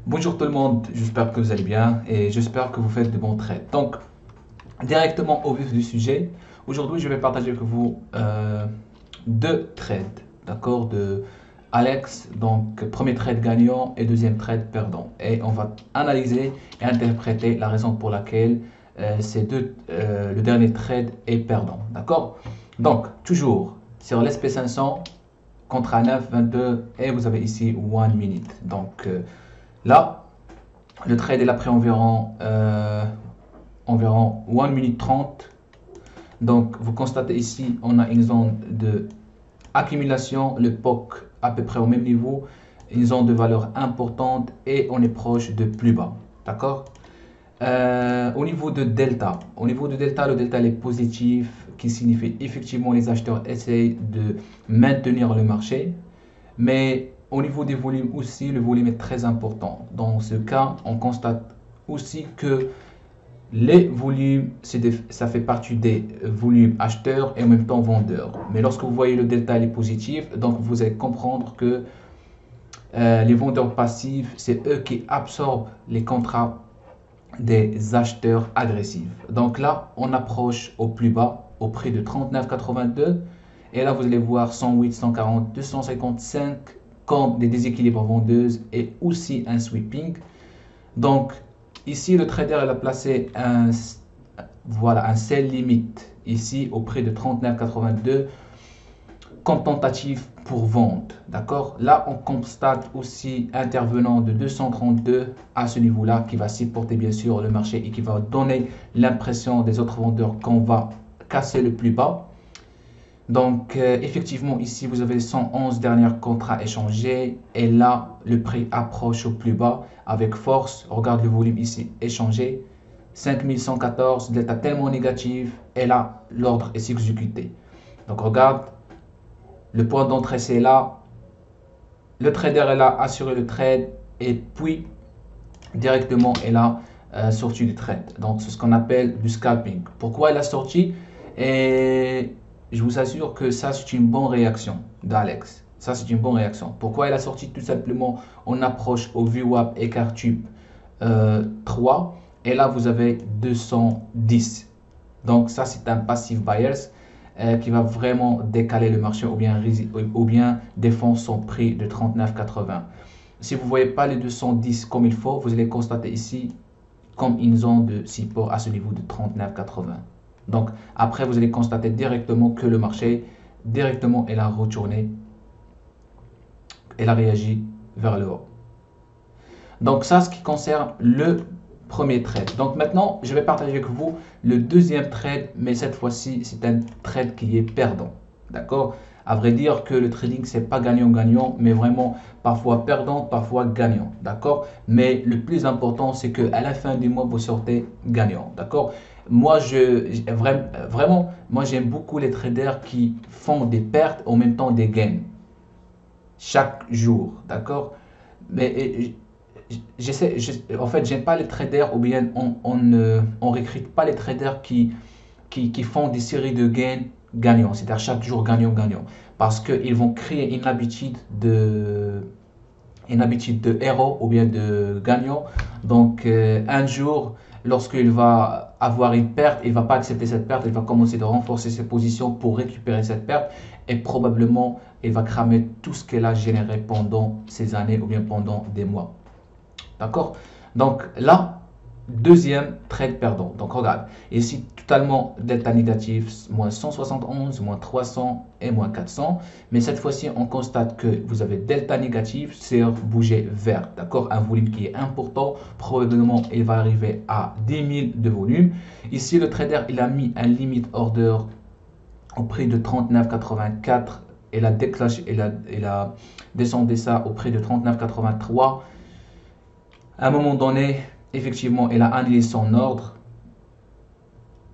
Bonjour tout le monde, j'espère que vous allez bien et j'espère que vous faites de bons trades. Donc, directement au vif du sujet, aujourd'hui je vais partager avec vous deux trades, d'accord, de Alex. Donc, premier trade gagnant et deuxième trade perdant. Et on va analyser et interpréter la raison pour laquelle le dernier trade est perdant, d'accord. Donc, toujours sur l'SP500 contre un 9,22 et vous avez ici 1 minute. Donc, là, le trade est pris environ 1 minute 30. Donc, vous constatez ici, on a une zone de accumulation, le POC à peu près au même niveau, une zone de valeur importante et on est proche de plus bas. D'accord. Au niveau de delta, le delta est positif, qui signifie effectivement les acheteurs essayent de maintenir le marché. Mais au niveau des volumes aussi, le volume est très important. Dans ce cas, on constate aussi que les volumes, ça fait partie des volumes acheteurs et en même temps vendeurs. Mais lorsque vous voyez le delta est positif, donc vous allez comprendre que les vendeurs passifs, c'est eux qui absorbent les contrats des acheteurs agressifs. Donc là, on approche au plus bas, au prix de 39,82. Et là, vous allez voir 108, 140, 255 comme des déséquilibres vendeuses et aussi un sweeping. Donc, ici, le trader il a placé un sell limite ici au prix de 39,82 comme tentative pour vente. D'accord. Là, on constate aussi intervenant de 232 à ce niveau-là qui va supporter bien sûr le marché et qui va donner l'impression des autres vendeurs qu'on va casser le plus bas. Donc, effectivement, ici, vous avez 111 derniers contrats échangés. Et là, le prix approche au plus bas avec force. Regarde le volume ici échangé. 5114, delta tellement négatif. Et là, l'ordre est exécuté. Donc, regarde. Le point d'entrée, c'est là. Le trader est là, assuré le trade. Et puis, directement, il a sorti du trade. Donc, c'est ce qu'on appelle du scalping. Pourquoi il a sorti? Et je vous assure que ça, c'est une bonne réaction d'Alex. Ça, c'est une bonne réaction. Pourquoi il a sorti? Tout simplement, on approche au VWAP écart tube 3. Et là, vous avez 210. Donc, ça, c'est un passive buyers qui va vraiment décaler le marché ou bien défendre son prix de 39,80. Si vous ne voyez pas les 210 comme il faut, vous allez constater ici comme une zone de support à ce niveau de 39,80. Donc, après, vous allez constater directement que le marché, directement, il a retourné, il a réagi vers le haut. Donc, ça, ce qui concerne le premier trade. Donc, maintenant, je vais partager avec vous le deuxième trade, mais cette fois-ci, c'est un trade qui est perdant. D'accord? À vrai dire que le trading, c'est pas gagnant-gagnant, mais vraiment parfois perdant, parfois gagnant. D'accord? Mais le plus important, c'est qu'à la fin du mois, vous sortez gagnant. D'accord? Moi, moi, j'aime beaucoup les traders qui font des pertes en même temps des gains chaque jour. D'accord? Mais en fait, j'aime pas les traders ou bien on recrute pas les traders qui font des séries de gains gagnants, c'est-à-dire chaque jour gagnant-gagnant, parce qu'ils vont créer une habitude de héros ou bien de gagnant. Donc, un jour, lorsqu'il va avoir une perte, il ne va pas accepter cette perte, il va commencer de renforcer ses positions pour récupérer cette perte et probablement, il va cramer tout ce qu'elle a généré pendant ces années ou bien pendant des mois. D'accord? Donc là, deuxième trade perdant. Donc regarde, ici totalement delta négatif, moins 171, moins 300 et moins 400. Mais cette fois-ci, on constate que vous avez delta négatif sur bouger vert. D'accord? Un volume qui est important. Probablement, il va arriver à 10 000 de volume. Ici, le trader, il a mis un limit order au prix de 39,84. Il a déclenché, il a descendu ça au prix de 39,83. À un moment donné, effectivement, il a annulé son ordre.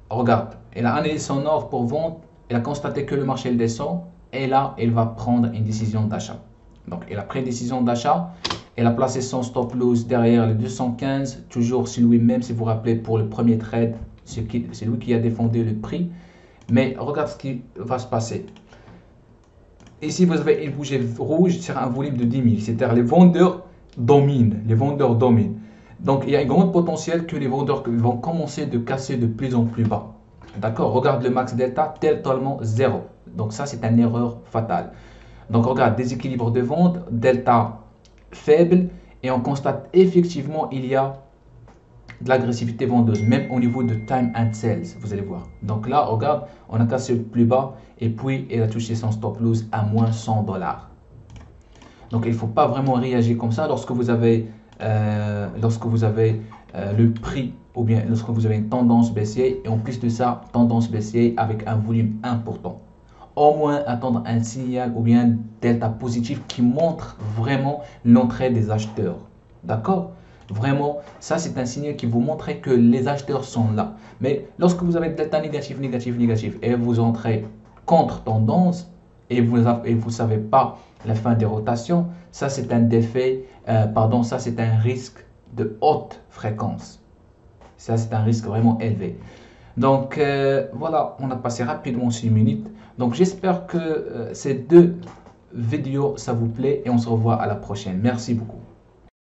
Regarde, il a annulé son ordre pour vente. Il a constaté que le marché descend. Et là, il va prendre une décision d'achat. Donc, il a pris une décision d'achat. Il a placé son stop loss derrière le 215. Toujours c'est lui-même, si vous vous rappelez, pour le premier trade. C'est lui qui a défendu le prix. Mais regarde ce qui va se passer. Ici, vous avez une bougie rouge sur un volume de 10 000. C'est-à-dire les vendeurs dominent, les vendeurs dominent. Donc il y a un grand potentiel que les vendeurs vont commencer de casser de plus en plus bas. D'accord? Regarde le max delta, totalement zéro. Donc ça, c'est une erreur fatale. Donc regarde, déséquilibre de vente, delta faible, et on constate effectivement il y a de l'agressivité vendeuse, même au niveau de time and sales, vous allez voir. Donc là, regarde, on a cassé le plus bas, et puis il a touché son stop loss à moins 100 $. Donc il ne faut pas vraiment réagir comme ça lorsque vous avez, le prix, ou bien lorsque vous avez une tendance baissière, et en plus de ça, tendance baissière avec un volume important. Au moins attendre un signal ou bien un delta positif qui montre vraiment l'entrée des acheteurs. D'accord? Vraiment, ça c'est un signal qui vous montre que les acheteurs sont là. Mais lorsque vous avez delta négatif, négatif, négatif, et vous entrez contre tendance, et vous ne savez pas la fin des rotations, ça c'est un ça c'est un risque de haute fréquence. Ça c'est un risque vraiment élevé. Donc voilà, on a passé rapidement 6 minutes. Donc j'espère que ces deux vidéos ça vous plaît et on se revoit à la prochaine. Merci beaucoup.